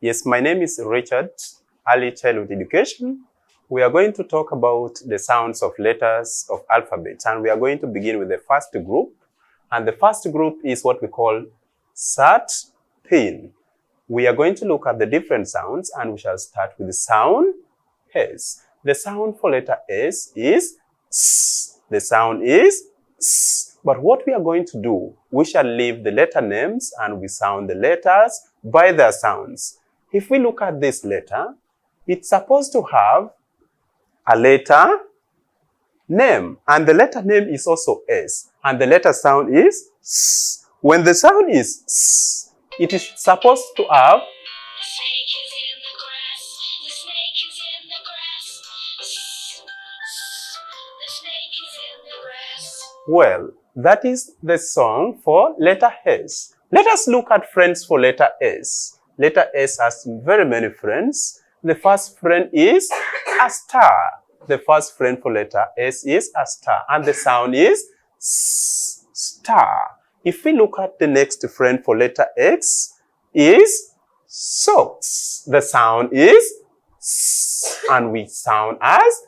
Yes, my name is Richard, Early Childhood Education. We are going to talk about the sounds of letters of alphabets, and we are going to begin with the first group. And the first group is what we call SATIPN. We are going to look at the different sounds, and we shall start with the sound S. The sound for letter S is S. The sound is S. But what we are going to do, we shall leave the letter names and we sound the letters by their sounds. If we look at this letter, it's supposed to have a letter name, and the letter name is also S, and the letter sound is S. When the sound is S, it is supposed to have well, that is the song for letter S. Let us look at friends for letter S. Letter S has very many friends. The first friend is a star. The first friend for letter S is a star, and the sound is S, star. If we look at the next friend for letter X is socks. The sound is S, and we sound as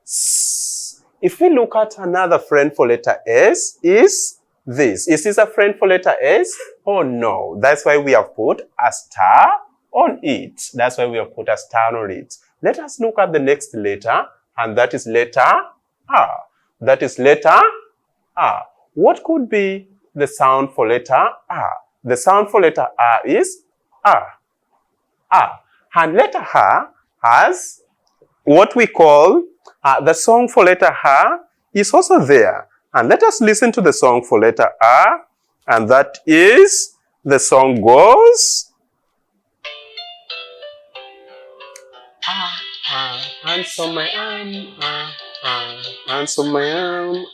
S. If we look at another friend for letter S is this. Is this a friend for letter S? Oh no. That's why we have put a star on it. That's why we have put a star on it. Let us look at the next letter, and that is letter R. That is letter R. What could be the sound for letter R? The sound for letter R is R. R. And letter R has what we call the song for letter R is also there. And let us listen to the song for letter R. And that is, the song goes, and so my arm, and so my arm,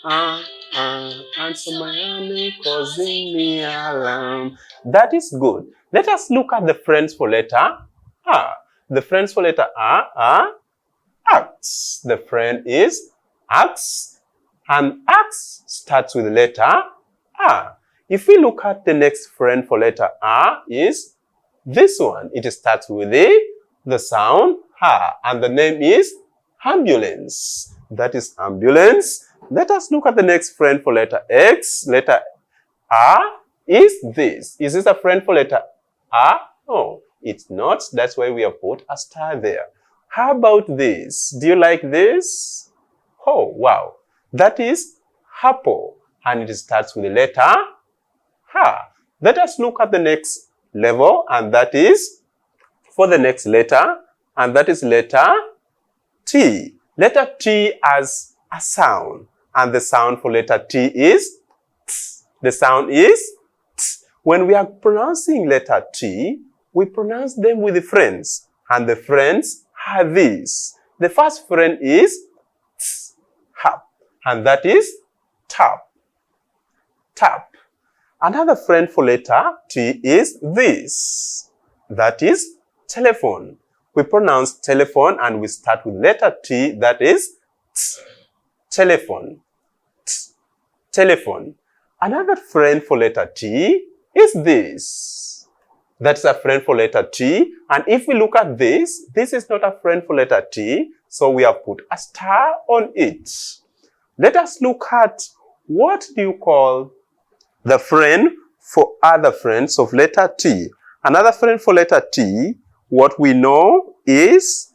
and so my arm causing me alarm. That is good. Let us look at the friends for letter R. The friends for letter R are axe. The friend is axe, and axe starts with the letter R. If we look at the next friend for letter R is this one. It starts with the sound R, and the name is ambulance. That is ambulance. Let us look at the next friend for letter X. Letter R is this. Is this a friend for letter R? No, it's not. That's why we have put a star there. How about this? Do you like this? Oh, wow. That is apple, and it starts with the letter R. Let us look at the next level, and that is for the next letter, and that is letter T. Letter T has a sound, and the sound for letter T is T. The sound is T. When we are pronouncing letter T, we pronounce them with the friends, and the friends are these. The first friend is tap, and that is tap. Tap. Another friend for letter T is this. That is telephone. We pronounce telephone, and we start with letter T, that is t. Telephone. T. Telephone. Another friend for letter T is this. That's a friend for letter T. And if we look at this, this is not a friend for letter T, so we have put a star on it. Let us look at what do you call the friend for other friends of letter T. Another friend for letter T, what we know is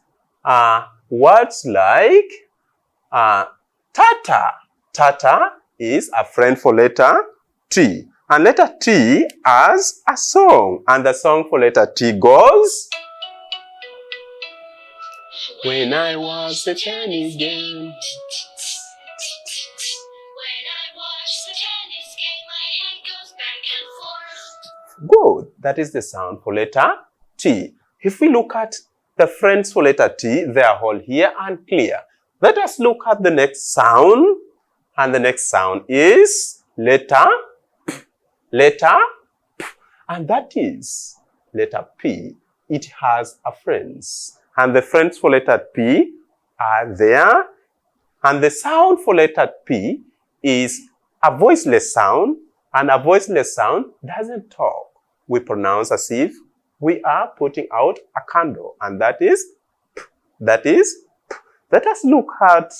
words like tata. Tata is a friend for letter T. And letter T has a song. And the song for letter T goes, when I was a tennis game. Good. That is the sound for letter T. If we look at the friends for letter T, they are all here and clear. Let us look at the next sound. And the next sound is letter P. Letter P. And that is letter P. It has a friends. And the friends for letter P are there. And the sound for letter P is a voiceless sound. And a voiceless sound doesn't talk. We pronounce as if we are putting out a candle, and that is p. That is p. Let us look at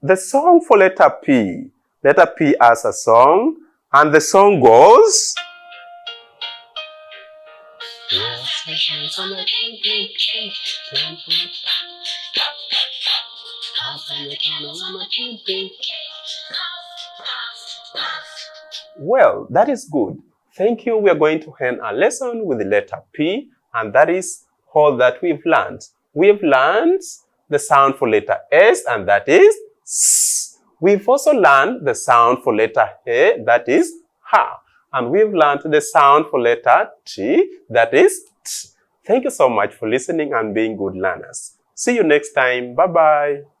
the song for letter P. Letter P as a song, and the song goes. Well, that is good. Thank you. We are going to end our lesson with the letter P, and that is all that we've learned. We've learned the sound for letter S, and that is S. We've also learned the sound for letter A, that is Ha. And we've learned the sound for letter T, that is T. Thank you so much for listening and being good learners. See you next time. Bye-bye.